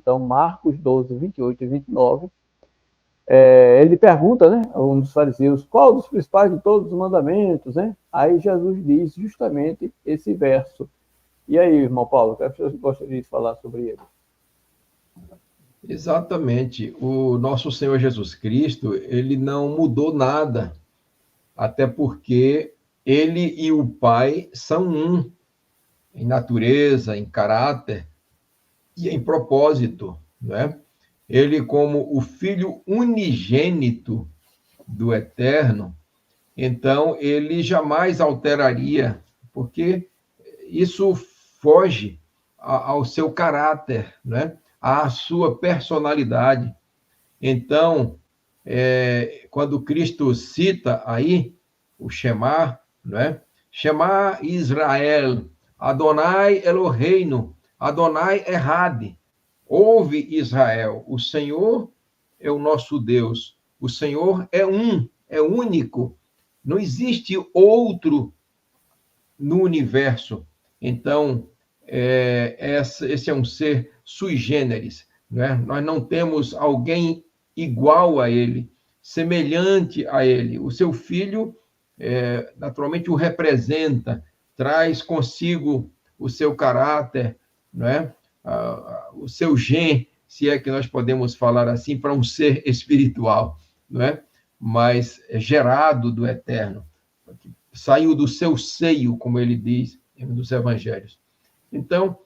Então, Marcos 12, 28 e 29, ele pergunta, né, a um dos fariseus, qual dos principais de todos os mandamentos, né? Aí Jesus diz justamente esse verso. E aí, irmão Paulo, o que você gostaria de falar sobre ele? Exatamente. O nosso Senhor Jesus Cristo, ele não mudou nada, até porque ele e o Pai são um, em natureza, em caráter e em propósito, né? Ele, como o Filho unigênito do Eterno, então ele jamais alteraria, porque isso foge ao seu caráter, né? À sua personalidade. Então, quando Cristo cita aí o Shema, né? Shema Israel, Adonai Eloheinu, Adonai Errad. Ouve Israel, o Senhor é o nosso Deus, o Senhor é um, é único, não existe outro no universo. Então, esse é um ser sui generis, né? Nós não temos alguém igual a ele, semelhante a ele. O seu filho, naturalmente, o representa, traz consigo o seu caráter, né? O seu gen, se é que nós podemos falar assim, para um ser espiritual, não é? Mas gerado do eterno, saiu do seu seio, como ele diz nos evangelhos. Então,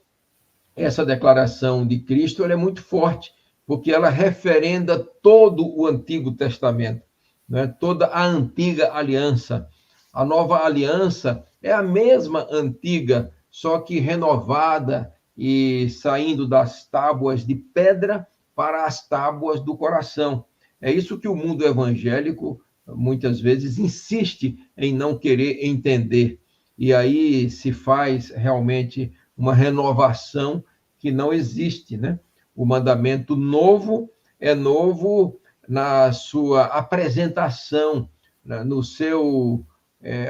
essa declaração de Cristo ela é muito forte, porque ela referenda todo o Antigo Testamento, né? Toda a antiga aliança. A nova aliança é a mesma antiga, só que renovada e saindo das tábuas de pedra para as tábuas do coração. É isso que o mundo evangélico muitas vezes insiste em não querer entender. E aí se faz realmente uma renovação que não existe, né? O mandamento novo é novo na sua apresentação, no seu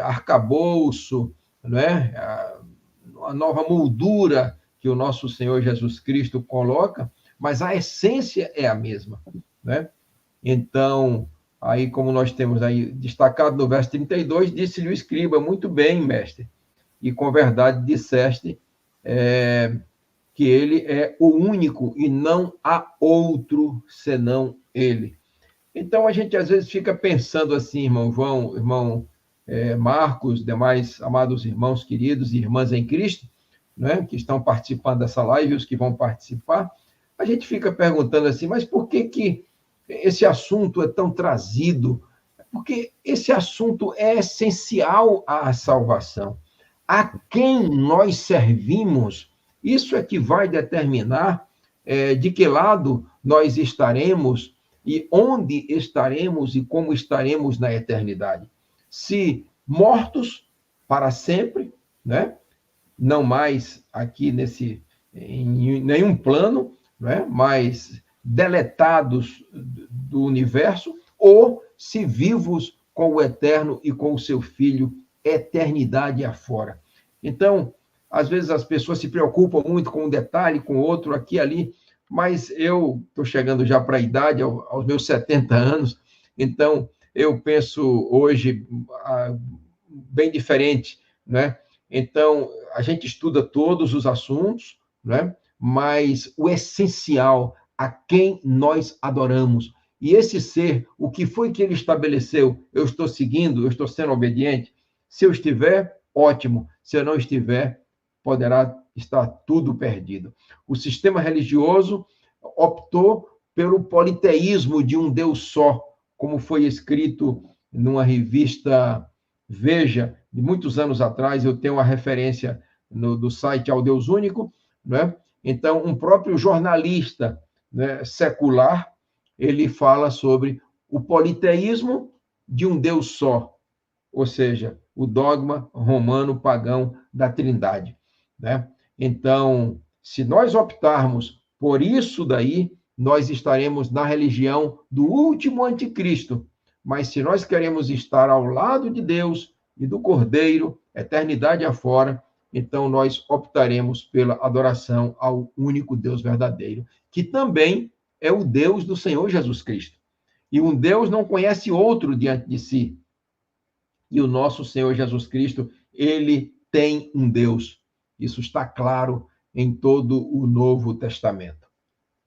arcabouço, não é? A nova moldura que o nosso Senhor Jesus Cristo coloca, mas a essência é a mesma, né? Então, aí como nós temos aí destacado no verso 32, disse-lhe o escriba, muito bem, mestre, e com verdade disseste que ele é o único e não há outro senão ele. Então, a gente às vezes fica pensando assim, irmão João, irmão Marcos, demais amados irmãos queridos e irmãs em Cristo, né, que estão participando dessa live, os que vão participar, a gente fica perguntando assim, mas por que esse assunto é tão trazido? Porque esse assunto é essencial à salvação. A quem nós servimos, isso é que vai determinar de que lado nós estaremos e onde estaremos e como estaremos na eternidade. Se mortos para sempre, né? Não mais aqui em nenhum plano, né? Mas deletados do universo, ou se vivos com o Eterno e com o seu Filho, eternidade afora. Então, às vezes as pessoas se preocupam muito com um detalhe, com outro, aqui e ali, mas eu estou chegando já para a idade, aos meus 70 anos, então eu penso hoje bem diferente, né? Então, a gente estuda todos os assuntos, né? Mas o essencial, a quem nós adoramos. E esse ser, o que foi que ele estabeleceu? Eu estou seguindo, eu estou sendo obediente? Se eu estiver, ótimo. Se eu não estiver, poderá estar tudo perdido. O sistema religioso optou pelo politeísmo de um Deus só, como foi escrito numa revista Veja, de muitos anos atrás, eu tenho uma referência do site Ao Deus Único, né? Então, um próprio jornalista, né, secular, ele fala sobre o politeísmo de um Deus só, ou seja, o dogma romano pagão da Trindade, né? Então, se nós optarmos por isso daí, nós estaremos na religião do último anticristo. Mas se nós queremos estar ao lado de Deus e do Cordeiro, eternidade afora, então nós optaremos pela adoração ao único Deus verdadeiro, que também é o Deus do Senhor Jesus Cristo. E um Deus não conhece outro diante de si. E o nosso Senhor Jesus Cristo, ele tem um Deus. Isso está claro em todo o Novo Testamento.